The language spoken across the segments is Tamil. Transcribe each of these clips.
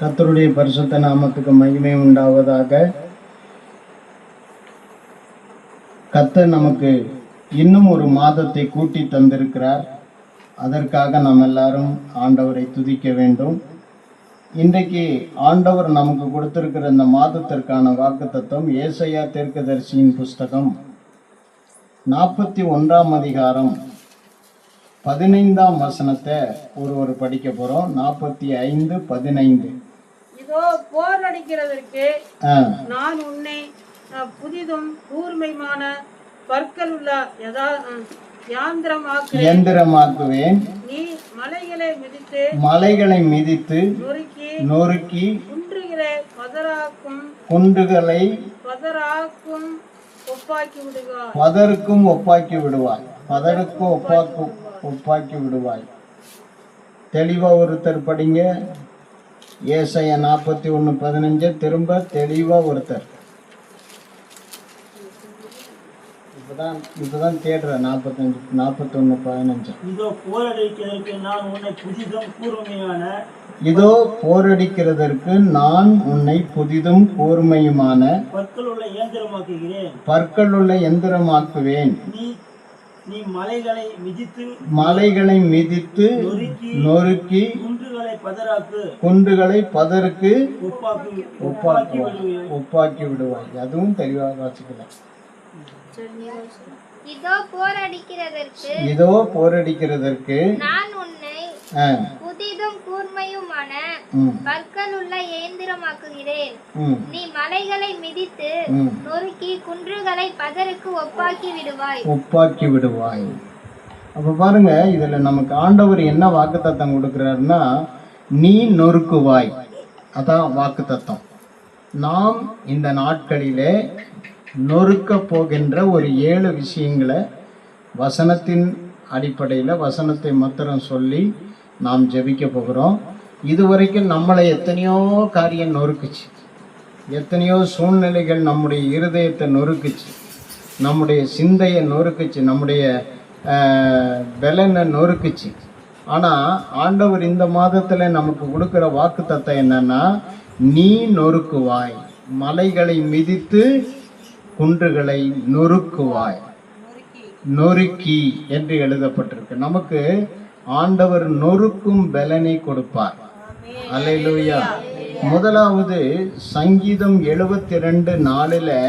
கர்த்தருடைய பரிசுத்த நாமத்துக்கு மகிமை உண்டாவதாக. கர்த்தர் நமக்கு இன்னும் ஒரு மாதத்தை கூட்டி தந்திருக்கிறார். அதற்காக நாம் எல்லாரும் ஆண்டவரை துதிக்க வேண்டும். இன்றைக்கு ஆண்டவர் நமக்கு கொடுத்திருக்கிற இந்த மாதத்திற்கான வாக்குத்தத்தம் ஏசாயா தீர்க்கதரிசியின் புஸ்தகம் 41ஆம் அதிகாரம் 15ஆம் வசனத்தை ஒருவர் படிக்க போறோம். 45:15. இதோ போர் அடிக்கிறதற்கு நான் உன்னை புதிதும் கூர்மையான பற்கள் உள்ள யந்திரமாக்குவேன். நீ மலைகளை மிதித்து நொறுக்கி பதராக்கும் ஒப்பாக்கி விடுவாய். தெளிவா ஒருத்தர் படிங்க. ஏசாயா 41:15 திரும்ப தெளிவா ஒருத்தர். இப்பதான் தேடுற 41:15. இதோ போரடிக்கிறதற்கு நான் உன்னை புதிதும் கூர்மையுமான பற்களுள்ள யந்திரமாக்குவேன். நீ மலைகளை மிதித்து நொறுக்கி குன்றுகளை பதருக்கு ஒப்பாக்கி விடுவாய். அதுவும் தெளிவாக வாசிக்கலாம். இதோ போரடிக்கிறதற்கு நான் உன்னை புதிதும் கூர்மையுமான பற்களுள்ள இயந்திரமாக்குகிறேன். நீ மலைகளை மிதித்து நொறுக்கி குன்றுகளை பதருக்கு ஒப்பாக்கி விடுவாய். அப்ப பாருங்க, இதுல நமக்கு ஆண்டவர் என்ன வாக்குத்தத்தம் கொடுக்கிறாருன்னா, நீ நொறுக்குவாய். அதான் வாக்குத்தத்தம். நாம் இந்த நாட்களிலே நொறுக்க போகின்ற ஒரு 7 விஷயங்களை வசனத்தின் அடிப்படையில் வசனத்தை மாத்திரம் சொல்லி நாம் ஜெபிக்க போகிறோம். இதுவரைக்கும் நம்மளை எத்தனையோ காரியம் நொறுக்குச்சு, எத்தனையோ சூழ்நிலைகள் நம்முடைய இருதயத்தை நொறுக்குச்சு, நம்முடைய சிந்தையை நொறுக்குச்சு, நம்முடைய பலனை நொறுக்குச்சு. ஆனால் ஆண்டவர் இந்த மாதத்தில் நமக்கு கொடுக்குற வாக்குத்தத்தம் என்னன்னா, நீ நொறுக்குவாய், மலைகளை மிதித்து குன்றுகளை நொறுக்குவாய். நொறுக்கி என்று எழுதப்பட்டிருக்கு. நமக்கு ஆண்டவர் நொறுக்கும் பலனை கொடுப்பார். அல்லேலூயா. முதலாவது சங்கீதம் 72:4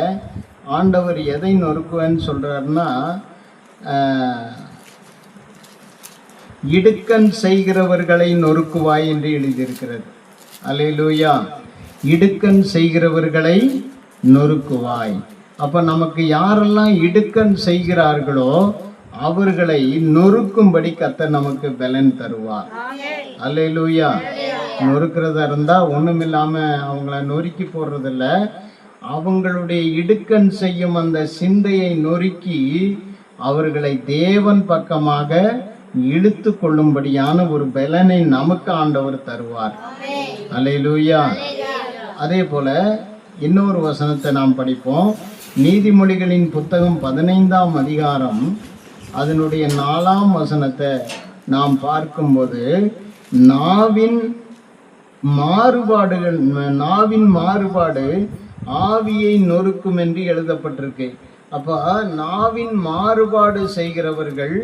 ஆண்டவர் எதை நொறுக்குவேன்னு சொல்றாருன்னா, இடுக்கண் செய்கிறவர்களை நொறுக்குவாய் என்று எழுதியிருக்கிறது. அல்லேலூயா. இடுக்கண் செய்கிறவர்களை நொறுக்குவாய். அப்ப நமக்கு யாரெல்லாம் இடுக்கண் செய்கிறார்களோ அவர்களை நொறுக்கும்படி கர்த்தர் நமக்கு பலன் தருவார். அல்லேலூயா. நொறுக்கிறதா இருந்தா ஒண்ணுமில்லாம அவங்கள நொறுக்கி போடுறதில்ல, அவங்களுடைய இடுக்கண் செய்யும் அந்த சிந்தையை நொறுக்கி அவர்களை தேவன் பக்கமாக இழுத்து கொள்ளும்படியான ஒரு பலனை நமக்கு ஆண்டவர் தருவார். அல்லேலூயா. அதே போல இன்னொரு வசனத்தை நாம் படிப்போம். நீதிமொழிகளின் புத்தகம் 15ஆம் அதிகாரம் அதனுடைய 4ஆம் வசனத்தை நாம் பார்க்கும்போது, நாவின் மாறுபாடு ஆவியை நொறுக்கும் என்று எழுதப்பட்டிருக்கு. அப்ப நாவின் மாறுபாடு செய்கிறவர்கள்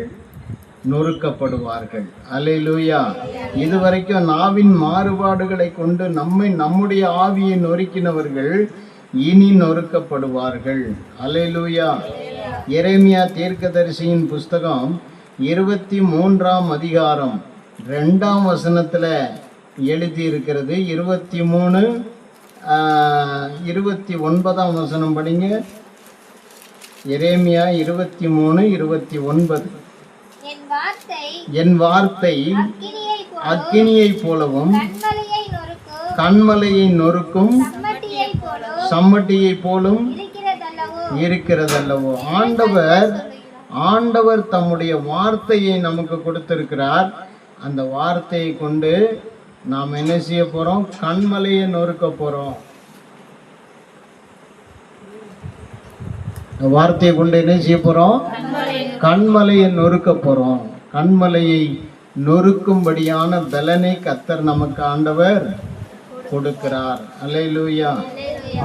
நொறுக்கப்படுவார்கள். அல்லேலூயா. இதுவரைக்கும் நாவின் மாறுபாடுகளை கொண்டு நம்முடைய ஆவியை நொறுக்கினவர்கள் இனி நொறுக்கப்படுவார்கள். அல்லேலூயா. எரேமியா தீர்க்கதரிசியின் புஸ்தகம் 23ஆம் அதிகாரம் 2ஆம் வசனத்துல எழுதி இருக்கிறது. 23:29 வசனம் படிங்க. எரேமியா 23:29. என் வார்த்தை அக்கினியை போலவும் கண்மலையை நொறுக்கும் சம்மட்டியை போலும் இருக்கிறதல்லவோ. ஆண்டவர் தம்முடைய வார்த்தையை நமக்கு கொடுத்திருக்கிறார். அந்த வார்த்தையை கொண்டு நாம் என்ன செய்ய போறோம்? கண்மலையை நொறுக்க போறோம். வார்த்தையை கொண்டு என்ன செய்ய போறோம்? கண்மலையை நொறுக்க போறோம். கண்மலையை நொறுக்கும்படியான பலனை கர்த்தர் நமக்கு ஆண்டவர் கொடுக்கிறார். அல்லேலூயா.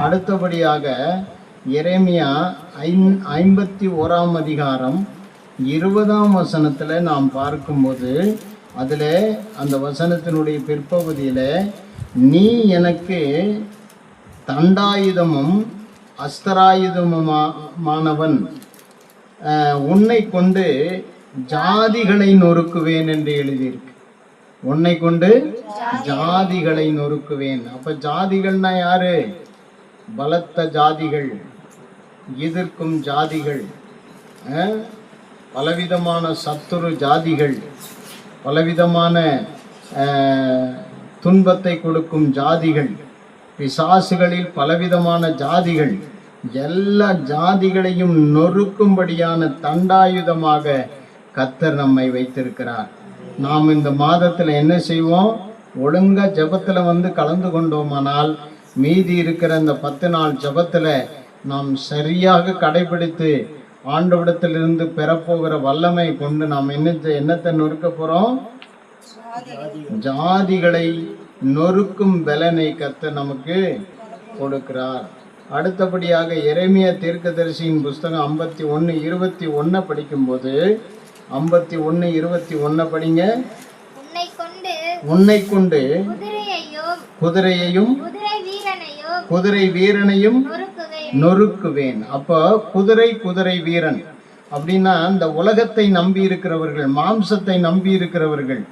அடுத்தபடியாக எரேமியா 51ஆம் அதிகாரம் 20ஆம் வசனத்தில் நாம் பார்க்கும்போது அதில் அந்த வசனத்தினுடைய பிற்பகுதியில், நீ எனக்கு தண்டாயுதமும் அஸ்தராயுதமுமானவன், உன்னை கொண்டு ஜாதிகளை நொறுக்குவேன் என்று எழுதியிருக்கு. உன்னை கொண்டு ஜாதிகளை நொறுக்குவேன். அப்ப ஜாதிகள்னா யாரு? பலத்த ஜாதிகள், எதிர்க்கும் ஜாதிகள், பலவிதமான சத்துரு ஜாதிகள், பலவிதமான துன்பத்தை கொடுக்கும் ஜாதிகள், பிசாசுகளில் பலவிதமான ஜாதிகள், எல்லா ஜாதிகளையும் நொறுக்கும்படியான தண்டாயுதமாக கர்த்தர் நம்மை வைத்திருக்கிறார். நாம் இந்த மாதத்தில் என்ன செய்வோம்? ஒழுங்கா ஜெபத்தில் வந்து கலந்து கொண்டோமானால் மீதி இருக்கிற இந்த 10 நாள் ஜெபத்தில் நாம் சரியாக கடைபிடித்து ஆண்டவரிடத்திலிருந்து பெறப்போகிற வல்லமை கொண்டு நாம் என்னத்தை நொறுக்க போகிறோம்? ஜாதிகளை நொறுக்கும் பலனை கர்த்தர் நமக்கு கொடுக்கிறார். அடுத்தபடியாக எரேமியா தீர்க்கதரிசியின் புஸ்தகம் 51:21 படிக்கும்போது, 51:21 படிங்க. உன்னை கொண்டு குதிரையையும் குதிரை வீரனையும் நொறுக்குவேன். அப்போ குதிரை வீரன் அப்படின்னா இந்த உலகத்தை நம்பி இருக்கிறவர்கள், மாம்சத்தை நம்பி இருக்கிறவர்கள்,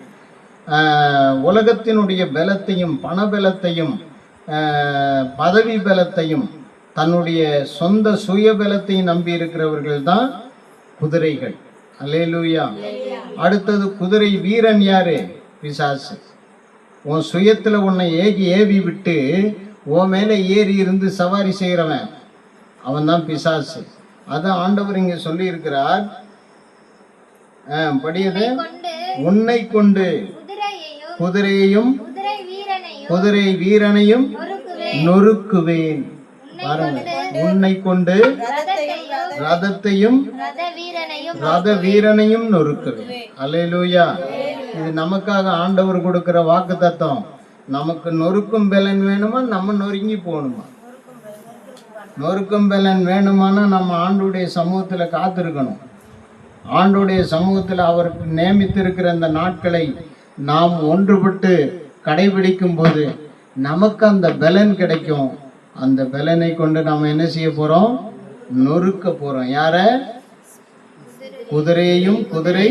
உலகத்தினுடைய பலத்தையும் பணபலத்தையும் பதவி பலத்தையும் தன்னுடைய சொந்த சுய பலத்தையும் நம்பி இருக்கிறவர்கள் தான் குதிரைகள். அல்லேலூயா. அடுத்தது குதிரை வீரன் யாரு? பிசாசு. உன் சுயத்தில் உன்னை ஏவி விட்டு உன் மேலே ஏறி இருந்து சவாரி செய்கிறவன் அவன் தான் பிசாசு. அதான் ஆண்டவர் இங்கே சொல்லி இருக்கிறார். படியது, உன்னை கொண்டு குதிரையையும் குதிரை வீரனையும் நொறுக்குவேன். பாருங்க, உன்னை கொண்டு ரதத்தையும் ரத வீரனையும் நொறுக்குவேன். அல்லேலூயா. இது நமக்காக ஆண்டவர் கொடுக்கிற வாக்கு தத்துவம். நமக்கு நொறுக்கும் பலன் வேணுமா? நம்ம நொறுங்கி போகணுமா? நொறுக்கும் பலன் வேணுமானா நம்ம ஆண்டுடைய சமூகத்தில் காத்திருக்கணும். ஆண்டுடைய சமூகத்தில் அவருக்கு நியமித்திருக்கிற அந்த நாட்களை நாம் ஒன்றுபட்டு கடைபிடிக்கும் போது நமக்கு அந்த பலன் கிடைக்கும். அந்த பலனை கொண்டு நாம் என்ன செய்ய போகிறோம்? நொறுக்க போகிறோம். யார? குதிரையையும் குதிரை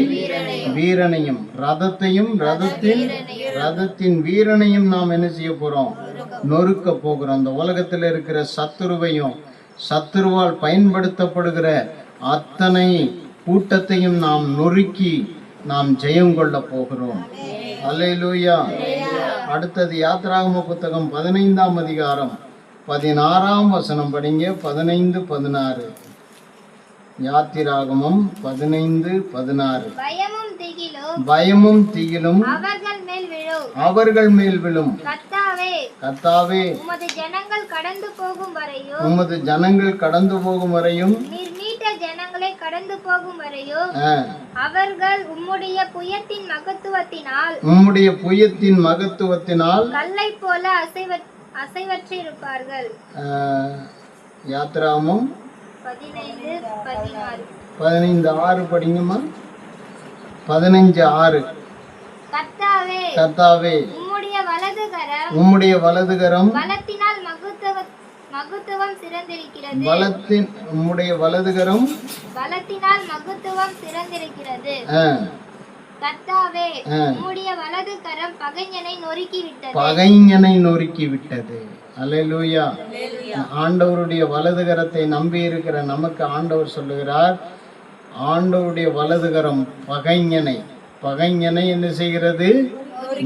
வீரனையும், ரதத்தையும் ரதத்தின் வீரனையும் நாம் என்ன செய்ய போகிறோம்? நொறுக்க போகிறோம். அந்த உலகத்தில் இருக்கிற சத்துருவையும் சத்துருவால் பயன்படுத்தப்படுகிற அத்தனை கூட்டத்தையும் நாம் நொறுக்கி நாம் ஜெயம் கொள்ள போகிறோம். அல்லேலூயா. அடுத்தது யாத்திராகம புத்தகம் 15ஆம் அதிகாரம் 16ஆம் வசனம் படிங்க. 15-16. யாத்திராகமம் 15-16. பயமும் திகிலும் அவர்கள் மேல் விழும். கர்த்தாவே, உமது ஜனங்கள் கடந்து போகும் வரையும் ஜனங்களை கடந்து போகும் வரையும் அவர்கள் உம்முடைய புயத்தின் மகத்துவத்தினால் கல்லை போல அசைவற்றிருப்பார்கள். யாத்திராகமம் 15:6 படிங்கம்மா. 15:6. கர்த்தாவே, உம்முடைய வலதுகரம் மகத்துவம் சிறந்திருக்கிறது. உம்முடைய வலதுகரம் பலத்தினால் மகத்துவம் சிறந்திருக்கிறது. கர்த்தாவே, உம்முடைய வலது கரம் பகைஞனை நொறுக்கி விட்டது. அல்லேலூயா. ஆண்டவருடைய வலது கரத்தை நம்பி இருக்கிற நமக்கு ஆண்டவர் சொல்லுகிறார், ஆண்டவருடைய வலதுகரம் பகைஞனை என்ன செய்கிறது?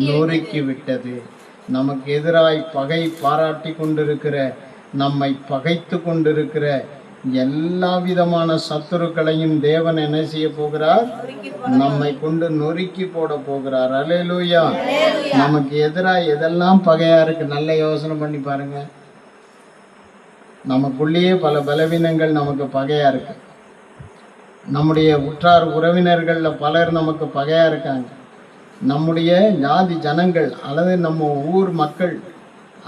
நொறுக்கி விட்டது. நமக்கு எதிராய் பகை பாராட்டி கொண்டிருக்கிற, நம்மை பகைத்து கொண்டிருக்கிற எல்லா விதமான சத்துருக்களையும் தேவன் என்ன செய்ய போகிறார்? நம்மை கொண்டு நொறுக்கி போட போகிறார். அல்லேலூயா. நமக்கு எதிராக எதெல்லாம் பகையா இருக்கு, நல்ல யோசனை பண்ணி பாருங்க. நமக்குள்ளேயே பல பலவீனங்கள் நமக்கு பகையா இருக்கு. நம்முடைய உற்றார் உறவினர்கள்ல பலர் நமக்கு பகையா இருக்காங்க. நம்முடைய ஜாதி ஜனங்கள் அல்லது நம்ம ஊர் மக்கள்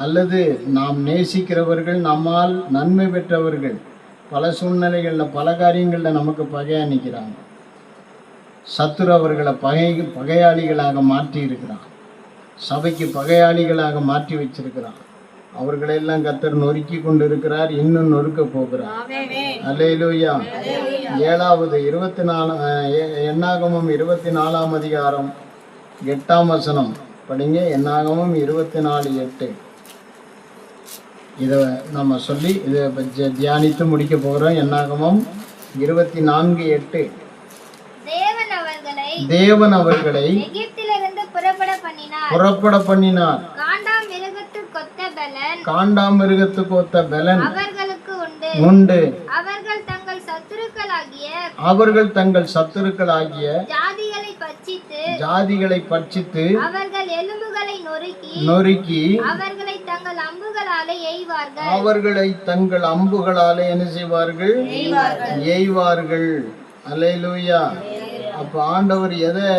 அல்லது நாம் நேசிக்கிறவர்கள், நம்மால் நன்மை பெற்றவர்கள் பல சூழ்நிலைகளில் பல காரியங்களில் நமக்கு பகையாக நிற்கிறாங்க. சத்துரு அவர்களை பகையாளிகளாக மாற்றி இருக்கிறான். சபைக்கு பகையாளிகளாக மாற்றி வச்சிருக்கிறான். அவர்களெல்லாம் கர்த்தர் நொறுக்கி கொண்டு இருக்கிறார், இன்னும் நொறுக்க போகிறார். அல்லேலூயா. 7வது 24 என்னாகமம் 24ஆம் அதிகாரம் 8ஆம் வசனம் படிங்க. என்னாகமம் 24:8. இதை நம்ம சொல்லி இதை தியானித்து முடிக்க போகிறோம். என்னாகமம் 24:8. தேவன் அவர்களை எகிப்திலிருந்து புறப்பட பண்ணினார். காண்டாமிருகத்துக்கு ஒத்த பலன் அவர்களுக்கு உண்டு. அவர்கள் தங்கள் சத்துருக்களாகிய ஜாதிகளை பட்சித்து அவர்கள் எலும்புகளை நொறுக்கி அவர்களை தங்கள் அம்புகளாலே என்ன செய்வார்கள்? எய்வார்கள். அல்லேலூயா. அப்ப ஆண்டவர் எதை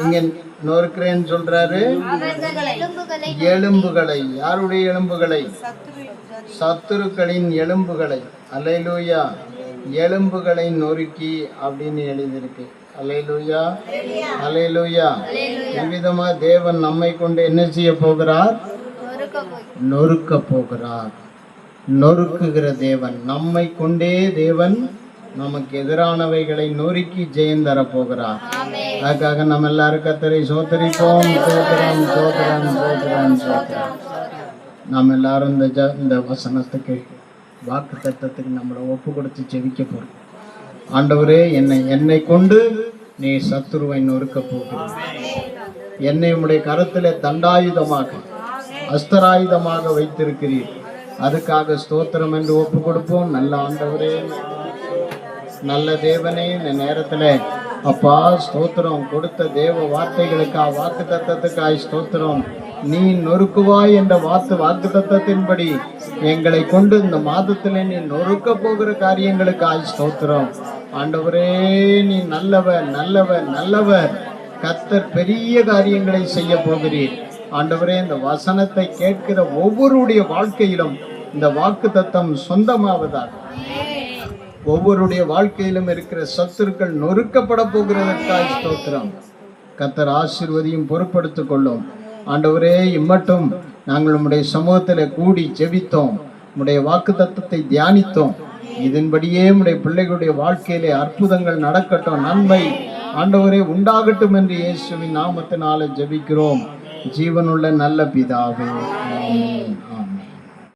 இங்க நொறுக்கிறேன்னு சொல்றாரு? எலும்புகளை. யாருடைய எலும்புகளை? சத்துருக்களின் எலும்புகளை. அல்லேலூயா. எலும்புகளை நொறுக்கி அப்படின்னு எழுதியிருக்கு. அல்லேலூயா. அல்லேலூயா. இவ்விதமா தேவன் நம்மை கொண்டு என்ன செய்ய போகிறார்? நொறுக்க போகிறார். நொறுக்குகிற தேவன். நம்மை கொண்டே தேவன் நமக்கு எதிரானவைகளை நொறுக்கி ஜெயம் தர போகிறார். அதுக்காக நம்ம எல்லாரும் கர்த்தரை சோத்தரிப்போம். சோத்திரம் சோத்திரம் சோத்திரம் சோத்திரம். நாம் எல்லாரும் இந்த வசனத்துக்கு, வாக்கு தத்தத்துக்கு நம்மளை ஒப்பு கொடுத்து ஜெபிக்க போறோம். ஆண்டவரே, என்னை கொண்டு நீ சத்துருவை நொறுக்க போகிறீர். என்னை உம்முடைய கரத்திலே தண்டாயுதமாக, அஸ்தராயுதமாக வைத்திருக்கிறீர். அதுக்காக ஸ்தோத்திரம் என்று ஒப்பு கொடுப்போம். நல்ல ஆண்டவரே, நல்ல தேவனே, இந்த நேரத்துல அப்பா ஸ்தோத்திரம். கொடுத்த தேவ வார்த்தைகளுக்காக, வாக்கு தத்தத்துக்காய் ஸ்தோத்திரம். நீ நொறுக்குவாய் என்ற வாக்கு தத்தத்தின்படி எங்களை கொண்டு இந்த மாதத்துல நீ நொறுக்க போகிற காரியங்களுக்காய் ஸ்தோத்திரம். ஆண்டவரே, நீ நல்லவர் நல்லவர் நல்லவர். கர்த்தர் பெரிய காரியங்களை செய்ய போகிறீர். ஆண்டவரே, இந்த வசனத்தை கேட்கிற ஒவ்வொருடைய வாழ்க்கையிலும் இந்த வாக்கு தத்தம் சொந்தமாவதாக. ஒவ்வொருடைய வாழ்க்கையிலும் இருக்கிற சத்துருக்கள் நொறுக்கப்பட போகிறதற்காய் ஸ்தோத்திரம். கர்த்தர் ஆசீர்வதியும் பொறுப்படுத்திக் கொள்ளும். ஆண்டவரே, இம்மட்டும் நாங்கள் உம்முடைய சமூகத்தில் கூடி ஜெபித்தோம், உம்முடைய வாக்கு தத்தத்தை தியானித்தோம். இதன்படியே உம்முடைய பிள்ளைகளுடைய வாழ்க்கையிலே அற்புதங்கள் நடக்கட்டும், நன்மை ஆண்டவரே உண்டாகட்டும் என்று இயேசுவின் நாமத்தினாலே ஜெபிக்கிறோம். ஜீவனுள்ள நல்ல பிதாவே. ஆமென்.